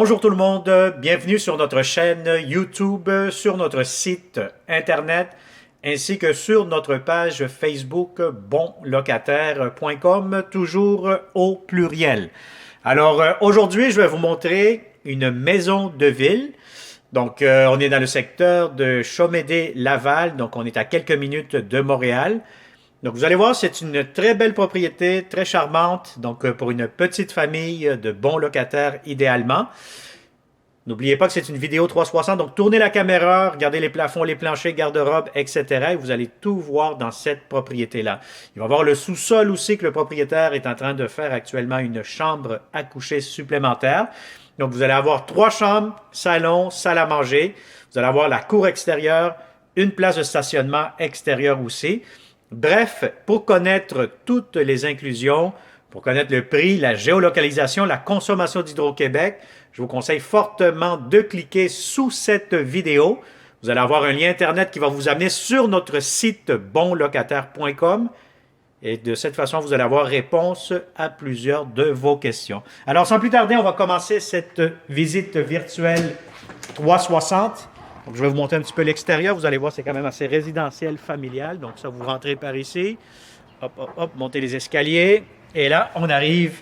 Bonjour tout le monde, bienvenue sur notre chaîne YouTube, sur notre site internet, ainsi que sur notre page Facebook bonlocataire.com, toujours au pluriel. Alors aujourd'hui, je vais vous montrer une maison de ville. Donc on est dans le secteur de Chomédé-Laval, donc on est à quelques minutes de Montréal. Donc vous allez voir, c'est une très belle propriété, très charmante, donc pour une petite famille de bons locataires idéalement. N'oubliez pas que c'est une vidéo 360, donc tournez la caméra, regardez les plafonds, les planchers, garde-robe, etc. Et vous allez tout voir dans cette propriété-là. Il va y avoir le sous-sol aussi que le propriétaire est en train de faire actuellement une chambre à coucher supplémentaire. Donc vous allez avoir 3 chambres, salon, salle à manger. Vous allez avoir la cour extérieure, une place de stationnement extérieure aussi. Bref, pour connaître toutes les inclusions, pour connaître le prix, la géolocalisation, la consommation d'Hydro-Québec, je vous conseille fortement de cliquer sous cette vidéo. Vous allez avoir un lien Internet qui va vous amener sur notre site bonlocataire.com et de cette façon, vous allez avoir réponse à plusieurs de vos questions. Alors, sans plus tarder, on va commencer cette visite virtuelle 360. Donc, je vais vous montrer un petit peu l'extérieur. Vous allez voir, c'est quand même assez résidentiel, familial. Donc, ça, vous rentrez par ici. Hop, hop, hop, montez les escaliers. Et là, on arrive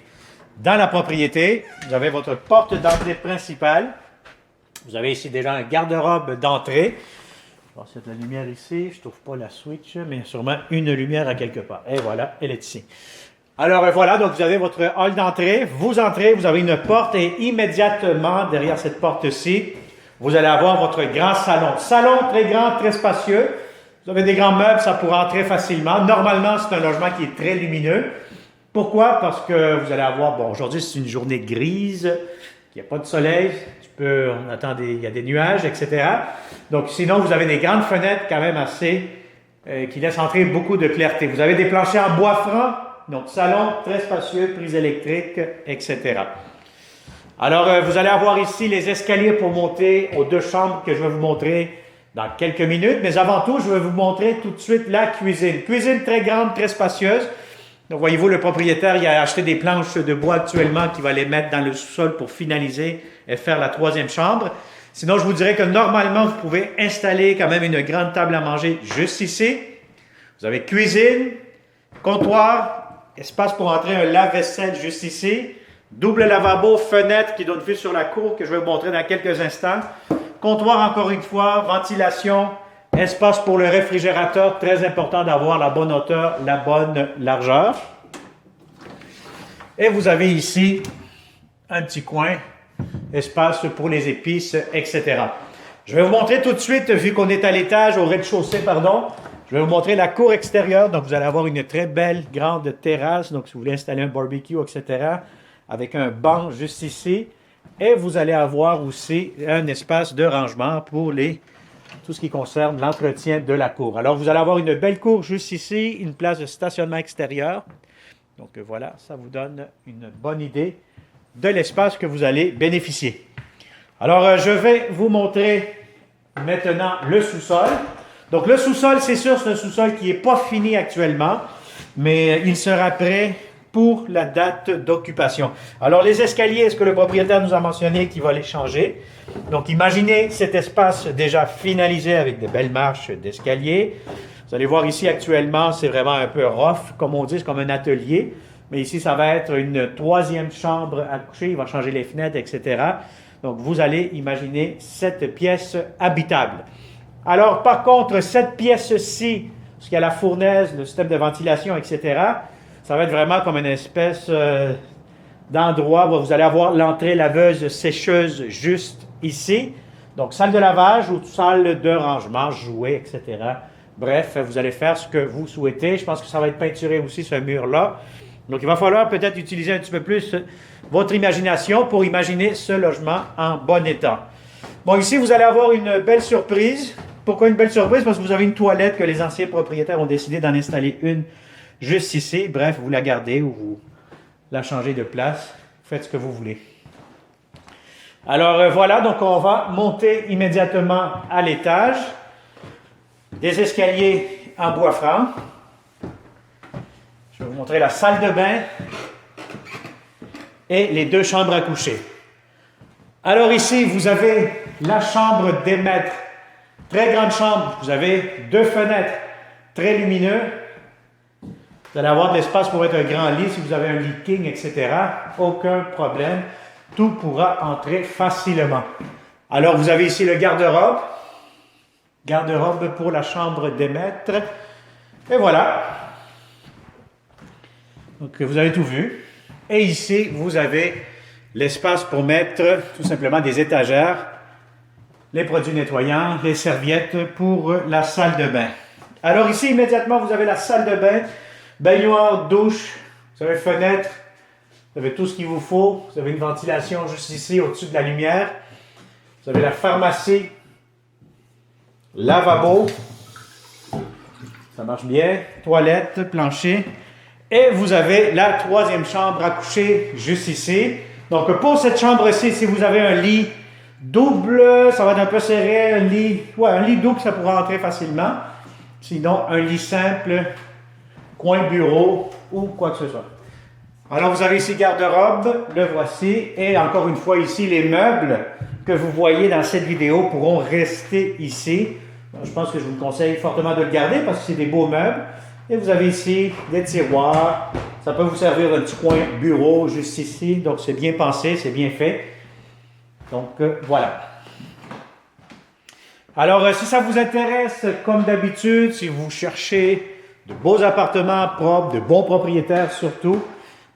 dans la propriété. Vous avez votre porte d'entrée principale. Vous avez ici déjà un garde-robe d'entrée. Je vais essayer de la lumière ici. Je ne trouve pas la switch, mais sûrement une lumière à quelque part. Et voilà, elle est ici. Alors voilà, donc vous avez votre hall d'entrée. Vous entrez, vous avez une porte et immédiatement derrière cette porte-ci, vous allez avoir votre grand salon. Salon très grand, très spacieux. Vous avez des grands meubles, ça pourra entrer facilement. Normalement, c'est un logement qui est très lumineux. Pourquoi? Parce que vous allez avoir, bon, aujourd'hui, c'est une journée grise, il n'y a pas de soleil, on attend il y a des nuages, etc. Donc, sinon, vous avez des grandes fenêtres quand même assez, qui laissent entrer beaucoup de clarté. Vous avez des planchers en bois franc, donc salon très spacieux, prise électrique, etc. Alors, vous allez avoir ici les escaliers pour monter aux 2 chambres que je vais vous montrer dans quelques minutes. Mais avant tout, je vais vous montrer tout de suite la cuisine. Cuisine très grande, très spacieuse. Donc, voyez-vous, le propriétaire, il a acheté des planches de bois actuellement qu'il va les mettre dans le sous-sol pour finaliser et faire la 3e chambre. Sinon, je vous dirais que normalement, vous pouvez installer quand même une grande table à manger juste ici. Vous avez cuisine, comptoir, espace pour entrer un lave-vaisselle juste ici. Double lavabo, fenêtre qui donne vue sur la cour que je vais vous montrer dans quelques instants. Comptoir encore une fois, ventilation, espace pour le réfrigérateur, très important d'avoir la bonne hauteur, la bonne largeur. Et vous avez ici un petit coin, espace pour les épices, etc. Je vais vous montrer tout de suite, vu qu'on est à l'étage, au rez-de-chaussée, pardon, je vais vous montrer la cour extérieure. Donc vous allez avoir une très belle grande terrasse, donc si vous voulez installer un barbecue, etc., avec un banc juste ici. Et vous allez avoir aussi un espace de rangement pour tout ce qui concerne l'entretien de la cour. Alors, vous allez avoir une belle cour juste ici, une place de stationnement extérieur. Donc, voilà, ça vous donne une bonne idée de l'espace que vous allez bénéficier. Alors, je vais vous montrer maintenant le sous-sol. Donc, le sous-sol, c'est sûr, c'est un sous-sol qui n'est pas fini actuellement, mais il sera prêt pour la date d'occupation. Alors, les escaliers, est-ce que le propriétaire nous a mentionné qu'il va les changer? Donc, imaginez cet espace déjà finalisé avec de belles marches d'escalier. Vous allez voir ici, actuellement, c'est vraiment un peu rough, comme on dit, c'est comme un atelier. Mais ici, ça va être une 3e chambre à coucher. Il va changer les fenêtres, etc. Donc, vous allez imaginer cette pièce habitable. Alors, par contre, cette pièce-ci, parce qu'il y a la fournaise, le système de ventilation, etc., ça va être vraiment comme une espèce d'endroit où vous allez avoir l'entrée laveuse sécheuse juste ici. Donc, salle de lavage ou salle de rangement, jouets, etc. Bref, vous allez faire ce que vous souhaitez. Je pense que ça va être peinturé aussi, ce mur-là. Donc, il va falloir peut-être utiliser un petit peu plus votre imagination pour imaginer ce logement en bon état. Bon, ici, vous allez avoir une belle surprise. Pourquoi une belle surprise? Parce que vous avez une toilette que les anciens propriétaires ont décidé d'en installer une juste ici. Bref, vous la gardez ou vous la changez de place. Faites ce que vous voulez. Alors voilà, donc on va monter immédiatement à l'étage. Des escaliers en bois franc. Je vais vous montrer la salle de bain et les 2 chambres à coucher. Alors ici, vous avez la chambre des maîtres. Très grande chambre. Vous avez 2 fenêtres. Très lumineux. Vous allez avoir de l'espace pour mettre un grand lit si vous avez un lit king, etc. Aucun problème. Tout pourra entrer facilement. Alors, vous avez ici le garde-robe. Garde-robe pour la chambre des maîtres. Et voilà. Donc, vous avez tout vu. Et ici, vous avez l'espace pour mettre tout simplement des étagères, les produits nettoyants, les serviettes pour la salle de bain. Alors ici, immédiatement, vous avez la salle de bain, baignoire, douche, vous avez fenêtre, vous avez tout ce qu'il vous faut. Vous avez une ventilation juste ici, au-dessus de la lumière. Vous avez la pharmacie, lavabo, ça marche bien, toilette, plancher. Et vous avez la 3e chambre à coucher juste ici. Donc pour cette chambre-ci, si vous avez un lit double, ça va être un peu serré, un lit double, ça pourra entrer facilement. Sinon, un lit simple, coin bureau ou quoi que ce soit. Alors vous avez ici garde-robe, le voici. Et encore une fois ici, les meubles que vous voyez dans cette vidéo pourront rester ici. Je pense que je vous conseille fortement de le garder parce que c'est des beaux meubles. Et vous avez ici des tiroirs. Ça peut vous servir d'un petit coin bureau juste ici. Donc, c'est bien pensé, c'est bien fait. Donc, voilà. Alors, si ça vous intéresse, comme d'habitude, si vous cherchez de beaux appartements propres, de bons propriétaires surtout,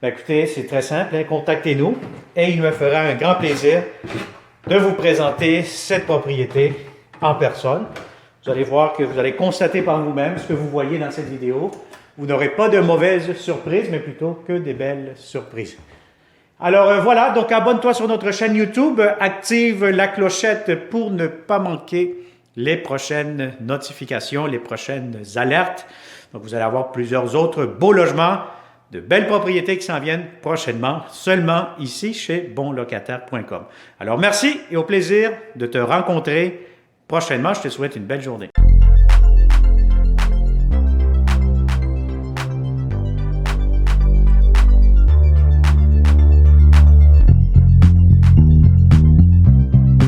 ben écoutez, c'est très simple, hein, contactez-nous et il me fera un grand plaisir de vous présenter cette propriété en personne. Vous allez voir que vous allez constater par vous-même ce que vous voyez dans cette vidéo. Vous n'aurez pas de mauvaises surprises, mais plutôt que des belles surprises. Alors voilà, donc abonne-toi sur notre chaîne YouTube, active la clochette pour ne pas manquer les prochaines notifications, les prochaines alertes. Donc vous allez avoir plusieurs autres beaux logements, de belles propriétés qui s'en viennent prochainement, seulement ici chez bonlocataire.com. Alors merci et au plaisir de te rencontrer prochainement. Je te souhaite une belle journée.